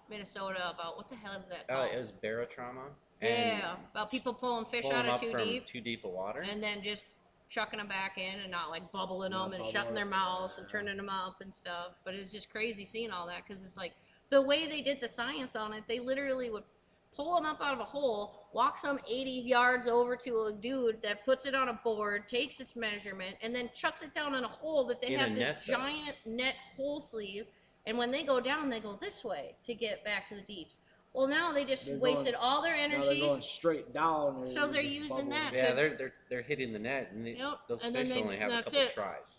Minnesota about what the hell is that called? It was barotrauma. And Yeah, about people pulling fish pulling out them of up too from deep too deep of water. and then just chucking them back in and not like bubbling Yeah, them and bubble shutting their it, mouths and yeah. turning them up and stuff. But it's just crazy seeing all that because it's like the way they did the science on it, they literally would pull them up out of a hole, walk some 80 yards over to a dude that puts it on a board, takes its measurement, and then chucks it down in a hole that they In a have this net, though. giant net hole sleeve. And when they go down, they go this way to get back to the deeps. Well, now they just They're wasted going- all their Now they're energy. going straight down. and So they're just using bubbling. that. Yeah, they're hitting the net, and Yep, those and then fish they- only have a that's couple it. tries.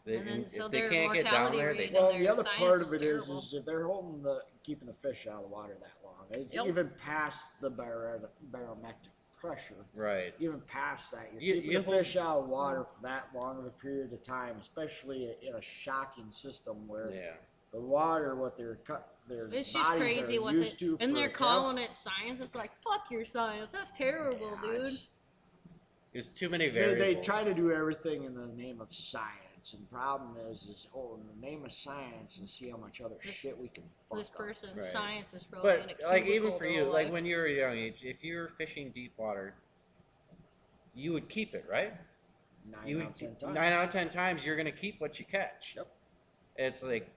And then if so they their can't get down mortality there, rate they and Well, their the other science part of was it terrible. is if they're keeping the fish out of the water that long, it's Yep. even past the barometric pressure, Right. even past that, you're You- keeping you the hold- fish out of water for that long of a period of time, especially in a shocking system where Yeah. the water, what their It's just bodies crazy are what used they, to, and for they're a temp- calling it science. It's like fuck your science. That's terrible, Yeah, dude. it's- There's too many They variables. try to do everything in the name of science. science, and problem is in the name of science, and see how much other shit we can fuck This up. person's Right. science is probably in a But like even cubicle for their you, whole like life. when you were a young age, if you were fishing deep water, you would keep it, right? 9 out of 10 times. 9 out of 10 times you're gonna keep what you catch. Yep. It's like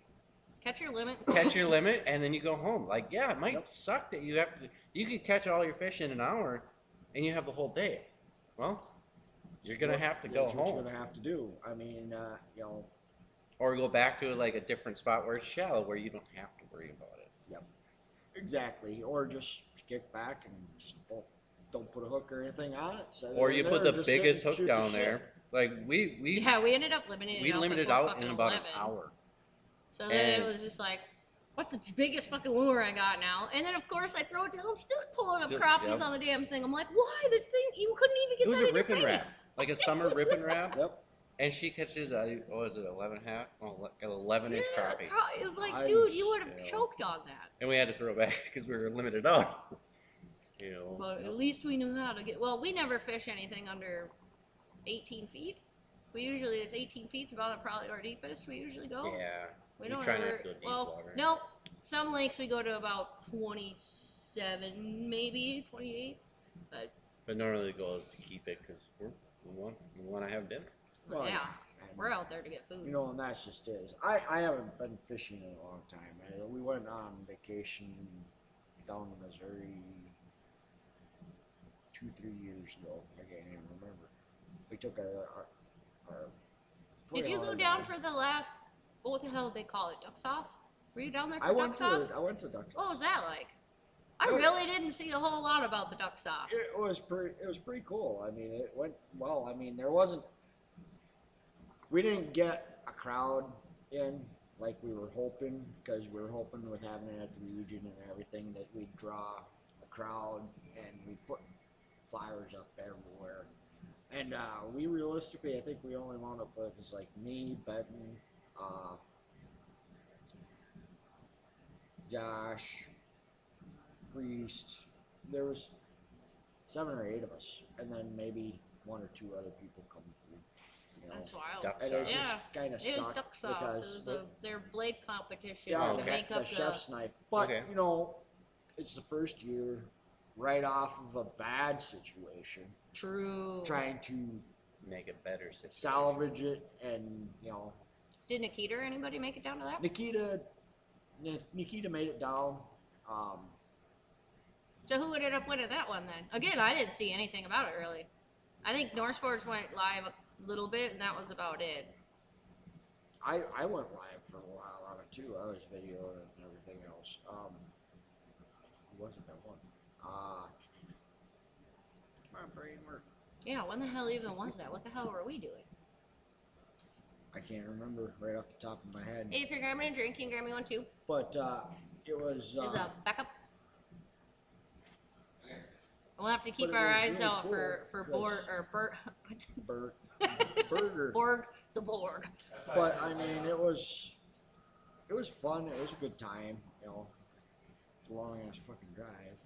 Catch your limit. catch your limit and then you go home. Like yeah, it might suck that you could catch all your fish in an hour, and you have the whole day. Well, you're gonna have to go That's what home. you're gonna have to do. I mean, you know. Or go back to like a different spot where it's shallow, where you don't have to worry about it. Yep. Exactly. Or just kick back and just don't put a hook or anything on it. Set it Or in you there put and the just sit biggest and hook shoot the down shit. there. Like we Yeah, we ended up limiting it. limited before out fucking in about 11. an hour. So then And- it was just like, what's the biggest fucking lure I got now? And then of course I throw it down, still pulling up Still- crappies yep. on the damn thing. I'm like, why this thing? You couldn't even get It was that a in your rip and wrap, face. like a summer rip and wrap. Yep. And she catches what was it, 11 and a half? Oh, like an 11-inch crappie. It's like, I dude, was- you would have yeah. choked on that. And we had to throw it back because we were limited out. You know. But at least we knew how to get. Well, we never fish anything under 18 feet. It's 18 feet's about probably our deepest. We usually go. Yeah. We We don't try ever. not to go deep well, water. no. Some lakes we go to about 27, maybe 28. But normally the goal is to keep it because we want to have dinner. Well, yeah, and, we're out there to get food. You know, and that's just it. I haven't been fishing in a long time. We went on vacation down to Missouri 2-3 years ago. I can't even remember. We took our Did you go 20 down guy. for the last? What the hell did they call it? Duck sauce? Were you down there for I went duck sauce? to duck sauce. What was that like? I It- really didn't see a whole lot about the duck sauce. It was pretty cool. I mean, it went well. I mean, we didn't get a crowd in like we were hoping, because we were hoping with having it at the Legion and everything that we'd draw a crowd, and we put flyers up everywhere. And we realistically, I think we only wound up with is like me, Benton, Josh, Priest. There was 7 or 8 of us, and then maybe 1 or 2 other people coming through. You know? That's wild. Duck And it was sauce. just Yeah, kind of It was sucked duck sauce. because It was their blade competition yeah, to okay. make the up chef's knife. But Okay. you know, it's the first year, right off of a bad situation, True. trying to Make it better. situation. salvage it, and you know, Did Nikita or anybody make it down to that? Nikita made it down. So who ended up winning that one then? Again, I didn't see anything about it really. I think North Forge went live a little bit, and that was about it. I went live for a while on it too. I was videoing it and everything else. Who was it that one? My brain work. Yeah, when the hell even was that? What the hell were we doing? I can't remember right off the top of my head. Hey, if you're grabbing a drink, you can grab me one too. But it was. Is a backup. We'll have to keep But it our was eyes really out cool for Borg or Burger. Borg the Borg. But I mean, it was fun. It was a good time. You know, it's a long ass fucking drive.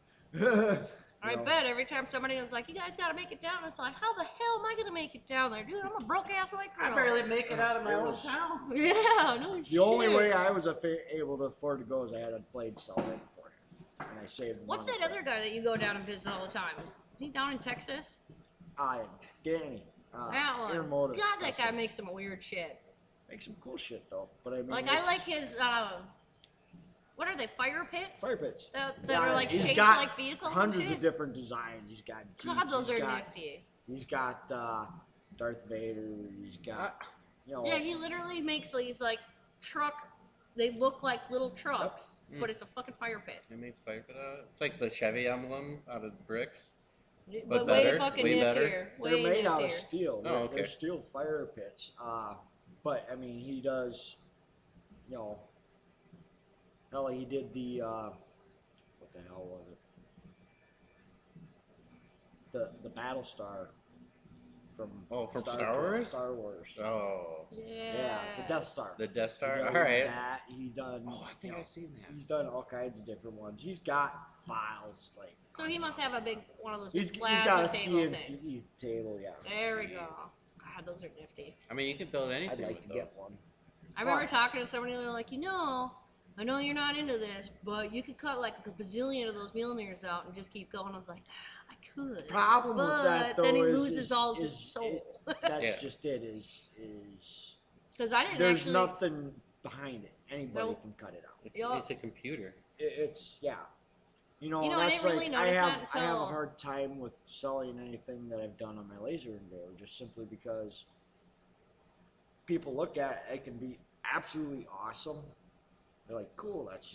I bet every time somebody was like, "You guys got to make it down," it's like, "How the hell am I gonna make it down there, dude? I'm a broke ass white girl." make it out of my own town. Yeah, no shit. The only way I was able to afford to go is I had a blade cell in for it, and I saved. What's money that for other it. guy that you go down and visit all the time? Is he down in Texas? Danny. That one. Intermotive God, that guy Customs. makes some weird shit. Makes some cool shit though. But I mean, Like I it's like his what are they? Fire pits? fire pits. That Yeah, are like he's shaped got like vehicles and Hundreds shit. of different designs. He's got Jeeps. God, those he's are got, nifty. He's got Darth Vader. He's got you know. Yeah, he literally makes these like truck. They look like little trucks, Yep. but it's a fucking fire pit. It makes fire pit out of it. It's like the Chevy emblem out of bricks. But better, way fucking way better. niftier. They're Way made out of niftier. steel. Oh, okay. They're steel fire pits. But I mean, he does. You know. Hell, he did the. What the hell was it? The Battlestar from. From Star Wars? Star Wars. Oh, Yeah. The Death Star. the Death Star. He All done right. That he done. Oh, I think you know, I've seen that. He's done all kinds of different ones. He's got files like. So he must have a big one of those He's plasma got a table CNC things. table, yeah. There we go. God, God, those are nifty. I mean, you can build anything I'd like with to those. get one. I remember talking to somebody, and they're like, I know you're not into this, but you could cut like a bazillion of those Mjolnirs out and just keep going. I was like, I could. Problem with that, though, then he is loses all his soul. That's Yeah. just it. Because I didn't There's actually. nothing behind it. Anybody Nope. can cut it out. It's a computer. It's yeah. You know, I that's didn't really notice that I have a until- hard time with selling anything that I've done on my laser engraver, just simply because people look at it, it can be absolutely awesome. They're like, cool, that's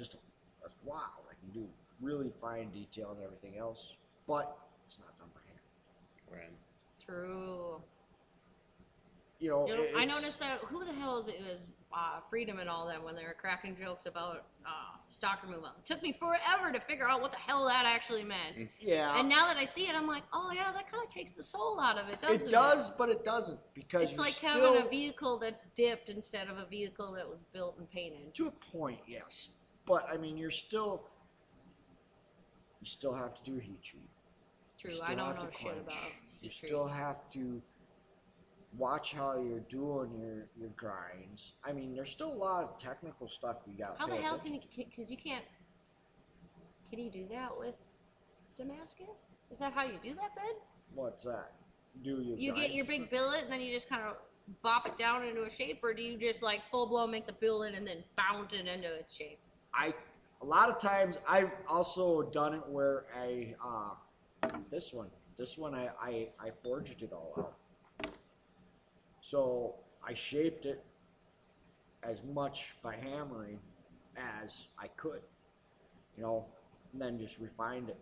wow. I can do really fine detail and everything else, but it's not done by hand. Right. True. It's, I noticed that. Who the hell is it? It was Freedom and all them when they were cracking jokes about stock removal. It took me forever to figure out what the hell that actually meant. Yeah. And now that I see it, I'm like, oh yeah, that kind of takes the soul out of it, doesn't it? It does, but it doesn't, because It's you're like still, having a vehicle that's dipped instead of a vehicle that was built and painted. to a point, yes. But I mean, you still have to do heat treat. True, You I still don't have know to shit quench. about You heat still treats. have to watch how you're doing your grinds. I mean, there's still a lot of technical stuff you got. How the hell can you? Because you can't. Can you do that with Damascus? Is that how you do that then? What's that? Do You get your big billet and then you just kind of bop it down into a shape, or do you just like full blown make the billet and then bound it into its shape? A lot of times I've also done it where this one I forged it all out. So I shaped it as much by hammering as I could, and then just refined it.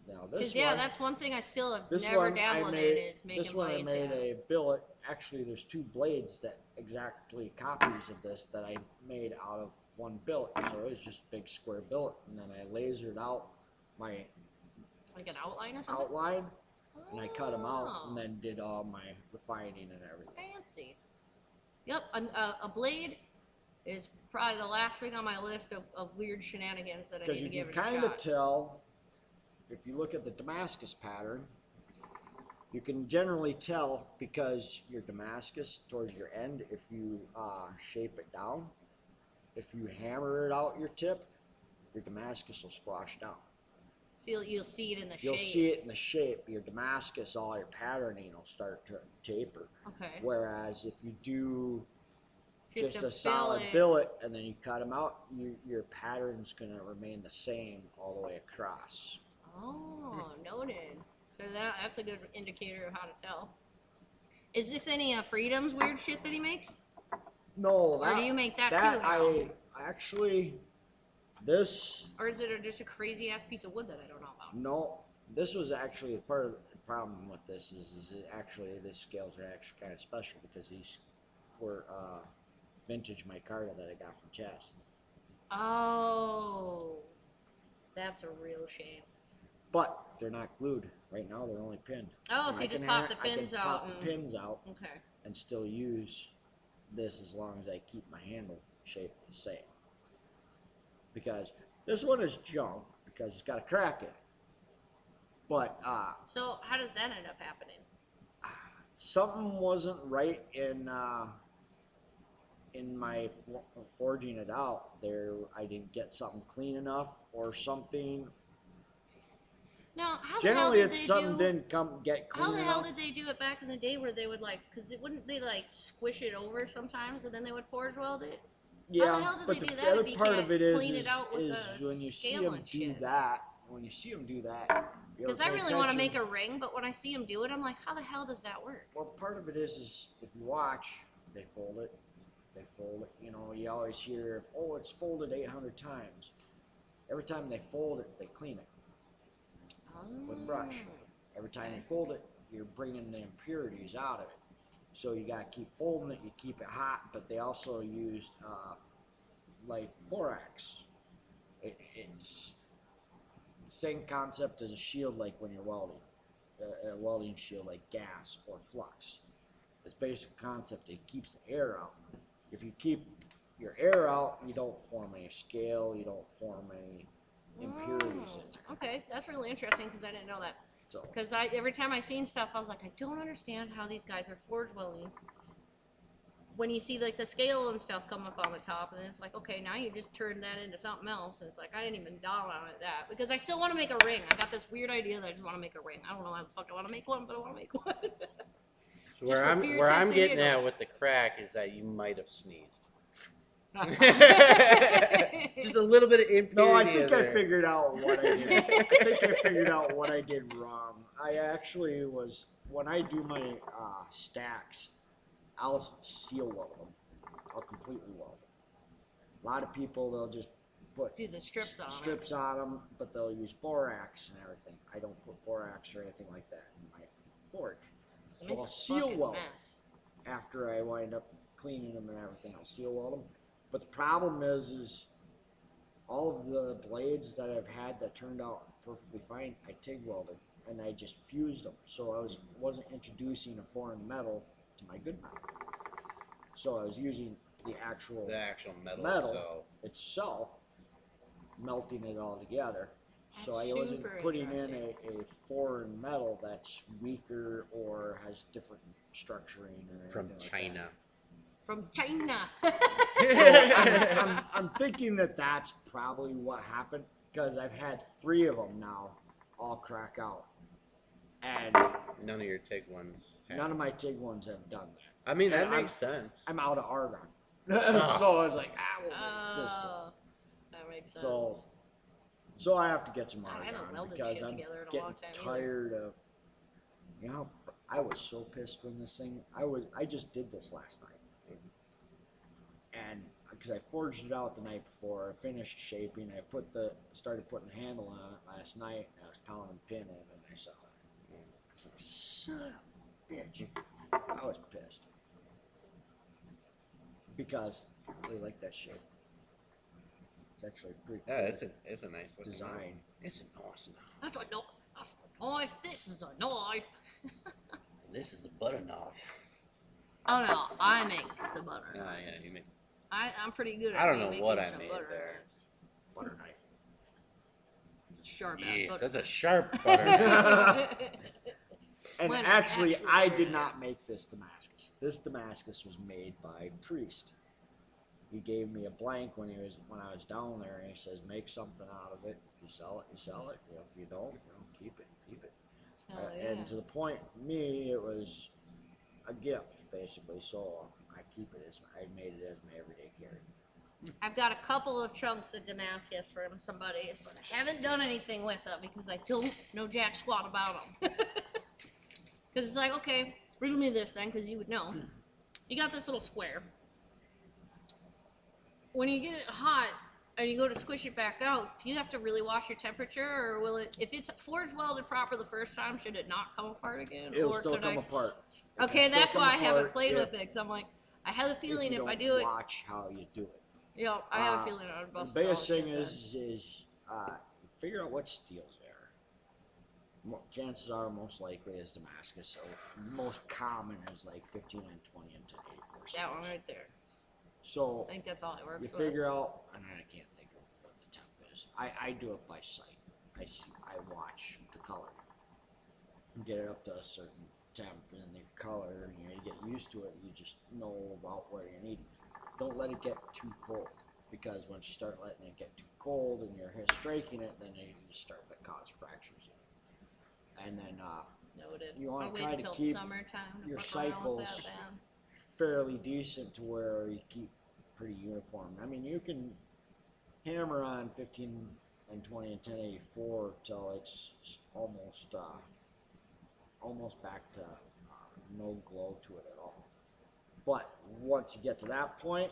Now this Because one, that's one thing I still have this never one dabbled I made, in is making this one blades. I made Yeah. a billet. Actually, there's two blades that exactly copies of this that I made out of one billet. So it was just a big square billet, and then I lasered out my Like an outline or something. outline, and I cut them out, Oh, and then did all my refining and everything. fancy. Yep, a blade is probably the last thing on my list of weird shenanigans that I Because need you to give can it a kind of shot. tell, if you look at the Damascus pattern, you can generally tell because your Damascus towards your end, if you shape it down, if you hammer it out your tip, your Damascus will squash down. So you'll see it in the You'll shape. see it in the shape. Your Damascus, all your patterning will start to taper. Okay. Whereas if you do just a a solid billet and then you cut them out, your pattern's going to remain the same all the way across. Oh, noted. So that's a good indicator of how to tell. Is this any of Freedom's weird shit that he makes? No, Or do you make that too that now? I actually, this, Or is it just a crazy ass piece of wood that I don't know about? no, this was actually part of the problem with this is it actually, these scales are actually kind of special because these were vintage micarta that I got from Chess. Oh, that's a real shame. But they're not glued. Right now they're only pinned. Oh, And so I you just can pop the I can pins out pop and- the pins out Okay. and still use this as long as I keep my handle shape the same. Because this one is junk because it's got a crack in it. But So how does that end up happening? something wasn't right in my forging it out. There, I didn't get something clean enough or something. Now, how Generally, the hell it's did they something do? didn't get clean How the hell enough. did they do it back in the day where they would like, wouldn't they like squish it over sometimes and then they would forge weld it? Yeah, How the hell did but they do the that if other you part can't of it is clean it out with the when you see scale them and do shit? that, when you see them do that, Because I really want to make a ring, but when I see them do it, I'm like, how the hell does that work? Well, part of it is if you watch, they fold it, they fold it. You always hear, oh, it's folded 800 times. Every time they fold it, they clean it with brush. Every time they fold it, you're bringing the impurities out of it. So you got to keep folding it, you keep it hot, but they also used like borax. It's the same concept as a shield like when you're welding. A welding shield like gas or flux. It's basic concept. It keeps the air out. If you keep your air out, you don't form any scale, you don't form any impurities in there. Okay, that's really interesting because I didn't know that. So Because every time I seen stuff, I was like, I don't understand how these guys are forge welding. When you see like the scale and stuff come up on the top, and it's like, okay, now you just turn that into something else. And it's like, I didn't even dawn on it that because I still want to make a ring. I got this weird idea that I just want to make a ring. I don't know how the fuck I want to make one, but I want to make one. So Just for where I'm tits and getting at giggles. with the crack is that you might have sneezed. Just a little bit of impurity. no, I think I there. figured out what I did. I think I figured out what I did wrong. I actually was when I do my stacks, I'll seal weld them. I'll completely weld them. A lot of people they'll just put Do the strips on strips on them, but they'll use borax and everything. I don't put borax or anything like that in my forge. it. So It makes I'll a seal fucking weld mess. after I wind up cleaning them and everything. I'll seal weld them. But the problem is all of the blades that I've had that turned out perfectly fine, I TIG welded and I just fused them. So I wasn't introducing a foreign metal to my good metal. So I was using the actual metal itself, melting it all together. So That's I wasn't super putting in interesting. a foreign metal that's weaker or has different structuring or from anything like China. From China. that. So I'm thinking that that's probably what happened because I've had 3 of them now all crack out. And None of your TIG ones. none of my TIG ones have done that. I mean, that And makes sense. I'm out of argon. So I was like, well, Oh, that makes sense. So I have to get some I haven't argon welded because shit I'm together in a getting long time either. tired of. You know, I was so pissed when this thing. I just did this last night, and because I forged it out the night before, I finished shaping. I started putting the handle on it last night, and I was pounding pin in, and I saw it. I was like, son of a bitch! I was pissed because I really like that shape. It's actually pretty cool. Yeah, it's a nice looking design. knife. It's a nice knife. That's a knife. That's a knife. This is a knife. This is a butter knife. Oh no, I make the butter Yeah, knives. you make. I'm pretty good at I don't know making what I some made butter there. knives. Butter knife. It's a sharp ass Yes, butter that's a knife. sharp butter knife. And When it actually, actually I did is. not make this Damascus. This Damascus was made by a priest. He gave me a blank when I was down there, and he says, "Make something out of it. If you sell it, you sell it. If you don't, keep it, keep it." Hell yeah. And to the point, me, it was a gift basically. So I keep it as I made it as my everyday carry. I've got a couple of chunks of Damascus from somebody, but I haven't done anything with them because I don't know jack squat about them. Because it's like, okay, riddle me this then, because you would know. You got this little square. When you get it hot and you go to squish it back out, do you have to really watch your temperature, or will it? If it's forge welded proper the first time, should it not come apart again? It'll or still could come I? apart. It Okay, can still that's come why I haven't apart played if- with it. Because I'm like, I have a feeling if if I don't do it, watch how you do it. you know, I have a feeling I would bust The all biggest the thing shit is figure out what steels they are. Chances are, most likely is Damascus. So most common is like 15 and 20 and 1084. then. That one right there. So I think that's all it works you with. figure out, and I can't think of what the temp is. I do it by sight. I watch the color, get it up to a certain temp, and the color. You get used to it. You just know about where you need it. Don't let it get too cold, because once you start letting it get too cold and you're striking it, then you start to cause fractures. And then Noted. you wanna I'll wait try to until keep summertime to your fuck around with that cycles then. fairly decent to where you keep pretty uniform. I mean, you can hammer on 15 and 20 and 1084 till it's almost back to no glow to it at all. But once you get to that point,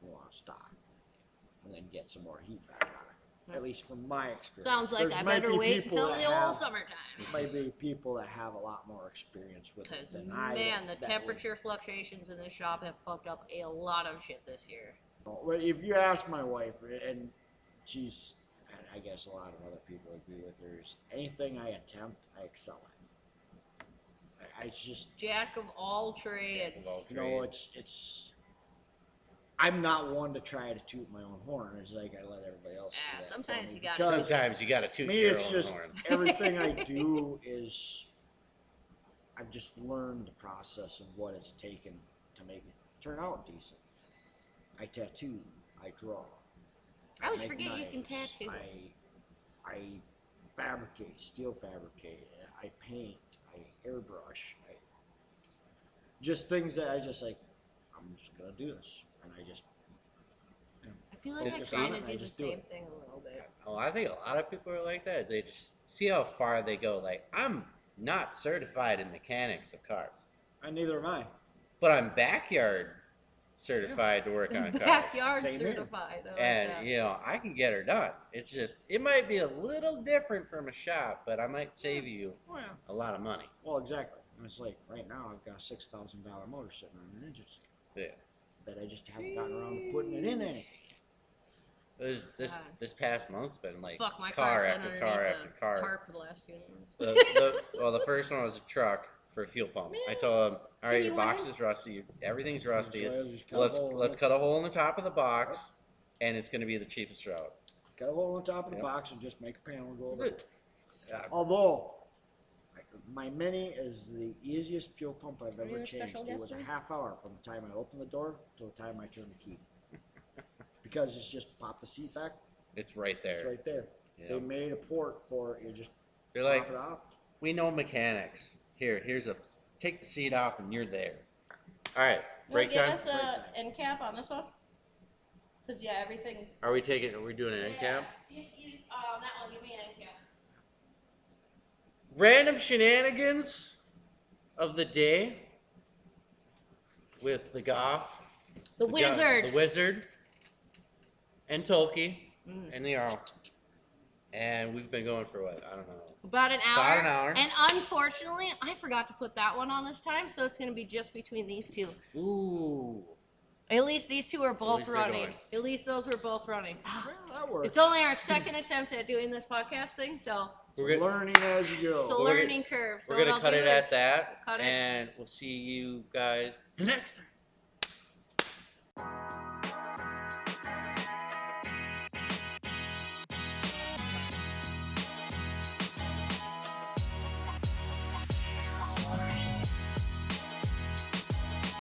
you want to stop and then get some more heat back on it. At least from my experience. Sounds like I might better be wait people until that the have- old summertime. Might be people that have a lot more experience with Because it than I. man, the that would- temperature fluctuations in this shop have fucked up a lot of shit this year. Well, if you ask my wife, and she's, and I guess a lot of other people agree with her, is anything I attempt, I excel at. It's just, Jack of all trades. Of all you know, trades. it's I'm not one to try to toot my own horn. It's like I let everybody else do Yeah, that sometimes for me you gotta because Sometimes you gotta to toot me, your it's own just horn. everything I do is I've just learned the process of what it's taken to make it turn out decent. I tattoo, I draw. I always make forget you can knives, tattoo. I fabricate, steel fabricate. I paint. I airbrush. Just things that I just like. I'm just gonna do this, and I just. I feel like I focus on kind it of and I do the just do same it. thing a little bit. Oh, I think a lot of people are like that. They just see how far they go. Like, I'm not certified in mechanics of cars, And neither am I. but I'm backyard certified to work on cars. Backyard Same here. certified. I like And that. you know, I can get her done. It's just it might be a little different from a shop, but I might save you Well, a lot of money. well, exactly. And it's like right now I've got a $6,000 motor sitting on an engine Yeah. that I just haven't gotten around to putting it in anything. This past month's been like Fuck, my car car's been after underneath car a after car. tarp for the last few months. The first one was a truck for a fuel pump. I told him, all right, you your went box in? is rusty, everything's rusty. So I just cut a Let's hole in let's it. cut a hole in the top of the box, and it's gonna be the cheapest route. Cut a hole on top of the Yep. box and just make a panel and go over That's it. it. Although, my Mini is the easiest fuel pump I've Were you ever a changed. special It guest was a today? half hour from the time I opened the door till the time I turned the key. Because it's just pop the seat back, It's right there. it's right there. Yeah. They made a port for it. You just They're pop like, it off. we know mechanics. Here's a take the seat off, and you're there. All right, You break want to give time. us a end cap on this one? Because, yeah, everything's... Are we doing an end cap? You use, that one, give me an end cap. Random shenanigans of the day with the gough, The wizard. the wizard, and Tolkien, Mm. and the Jarl. And we've been going for what? I don't know. About an hour. About an hour. And unfortunately, I forgot to put that one on this time, so it's going to be just between these two. Ooh. At least these two are both least they're running. going. At least those were both running. Well, that works. It's only our second attempt at doing this podcast thing, so We're gonna, learning as you it's a go. We're learning curve. So we're gonna what cut I'll it do at is that, cut it. and we'll see you guys the next time.